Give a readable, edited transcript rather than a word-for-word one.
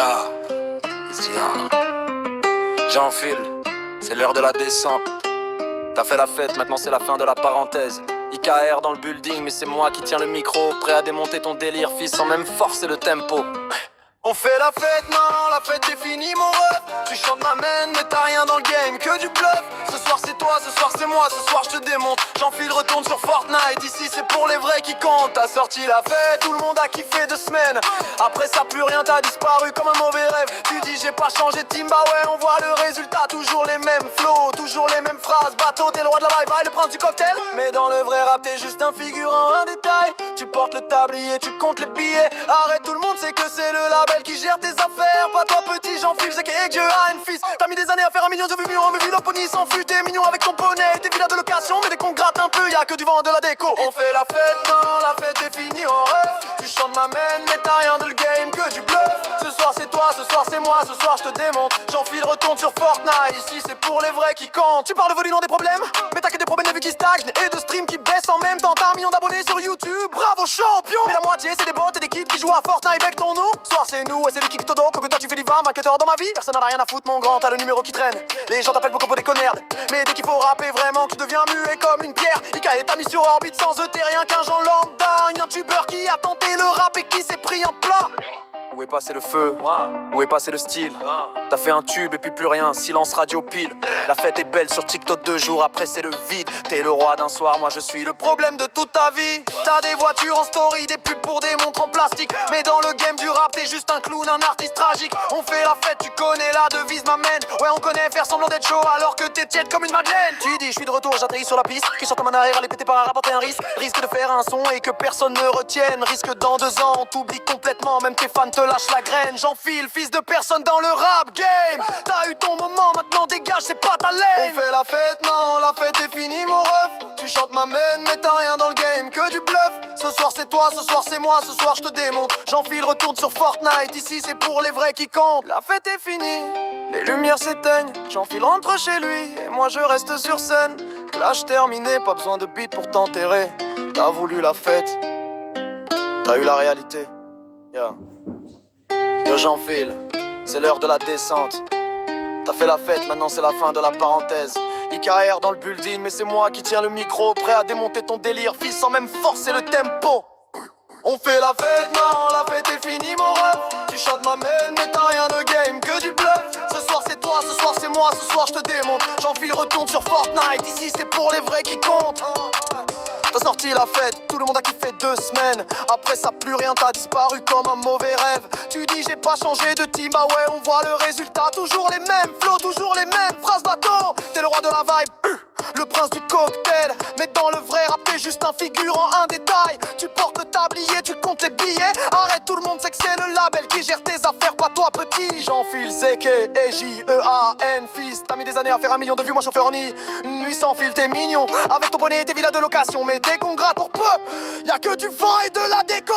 Ya, j'enfile, c'est l'heure de la descente. T'as fait la fête, maintenant c'est la fin de la parenthèse. IKR dans le building, mais c'est moi qui tiens le micro. Prêt à démonter ton délire, fils, sans même forcer le tempo. On fait la fête, non, la fête est finie mon ref. Tu chantes ma main, mais t'as rien dans le game, que du bluff. Ce soir c'est toi, ce soir c'est moi, ce soir je te démonte. J'enfile, retourne sur Fortnite, ici c'est pour les vrais qui comptent. T'as sorti la fête, tout le monde a kiffé 2 semaines. Après ça plus rien, t'as disparu comme un mauvais rêve. Tu dis j'ai pas changé de team, bah ouais on voit le résultat. Toujours les mêmes flows, toujours les mêmes phrases. Bateau, t'es le roi de la bye-bye, le prince du cocktail. Mais dans le vrai rap t'es juste un figurant, un détail. Tu portes le tablier, tu comptes les billets. Arrête, tout le monde sait que c'est le label qui gère tes affaires. Pas toi petit, j'enfile, c'est que Dieu a une fils. T'as mis des années à faire 1 million de vues, mais vu le pony s'en fut. T'es mignon avec ton poney, t'es villa de location. Mais dès qu'on gratte un peu, y'a que du vent, de la déco. On fait la fête, non, la fête est finie en rêve. Tu chantes ma main, mais t'as rien de le game, que du bluff. Ce soir c'est toi, ce soir c'est moi, ce soir je te démonte. J'enfile, retourne sur Fortnite, ici c'est pour les vrais qui comptent. Tu parles de volume, des problèmes, mais t'as que des problèmes de vues qui stagnent et de streams qui baissent en même temps. T'as 1 million d'abonnés sur YouTube, bravo champion. Mais la moitié c'est des bots et des kids qui jouent à Fortnite avec ton nom. Soir c'est nous et c'est le kick todo, comme que toi tu fais du 20, 24 heures dans ma vie. Personne n'a rien à foutre mon grand, t'as le numéro qui traîne. Les gens t'appellent beaucoup pour des connards, mais dès qu'il faut rapper vraiment tu deviens muet comme une pierre. Ika est mis sur orbite sans eux, t'es rien qu'un Jean lambda. Un youtubeur qui a tenté le rap et qui s'est pris en plat. Où est passé le feu? Où est passé le style? T'as fait un tube et puis plus rien, silence radio pile. La fête est belle sur TikTok 2 jours, après c'est le vide. T'es le roi d'un soir, moi je suis le problème de toute ta vie. T'as des voitures en story, des pubs pour des montres en plastique. Mais dans le game du rap t'es juste un clown, un artiste tragique. On fait la fête, tu connais la devise m'amène. Ouais on connaît faire semblant d'être chaud alors que t'es tiède comme une madeleine. Tu dis je suis de retour, j'atterris sur la piste. Qui chante comme un arrière, aller péter par un rapporter un risque. Risque de faire un son et que personne ne retienne. Risque dans 2 ans on t'oublie complètement, même tes fans te lâche la graine. J'enfile, fils de personne dans le rap game. T'as eu ton moment, maintenant dégage, c'est pas ta lane. On fait la fête, non, la fête est finie mon ref. Tu chantes ma main, mais t'as rien dans le game, que du bluff. Ce soir c'est toi, ce soir c'est moi, ce soir je te démonte. J'enfile, retourne sur Fortnite, ici c'est pour les vrais qui comptent. La fête est finie, les lumières s'éteignent. J'enfile, rentre chez lui, et moi je reste sur scène. Clash terminé, pas besoin de beat pour t'enterrer. T'as voulu la fête, t'as eu la réalité. Yo j'enfile, c'est l'heure de la descente. T'as fait la fête, maintenant c'est la fin de la parenthèse. IKR dans le building, mais c'est moi qui tiens le micro. Prêt à démonter ton délire, fils, sans même forcer le tempo. On fait la fête, non, la fête est finie mon ref. Tu chantes ma main, mais t'as rien de game, que du bluff. Ce soir c'est toi, ce soir c'est moi, ce soir je te démonte. J'enfile, retourne sur Fortnite, ici c'est pour les vrais qui comptent. T'as sorti la fête, tout le monde a kiffé 2 semaines. Après ça plus rien, t'as disparu comme un mauvais rêve. Tu dis j'ai pas changé de team, bah ouais on voit le résultat. Toujours les mêmes flows, toujours les mêmes phrases bateau. T'es le roi de la vibe, le prince du cocktail. Mais dans le vrai rap t'es juste un figurant, un détail. Tu portes le tablier, tu comptes les billets. Arrête, tout le monde sait que c'est le label qui gère tes affaires, pas toi petit. J'enfile Zeke et J-E-A-N fils. T'as mis des années à faire 1 million de vues, moi chauffeur ni une nuit sans fil, t'es mignon. Avec ton bonnet et tes villas de location, mais dès qu'on gratte pour peu, y'a que du vent et de la déco.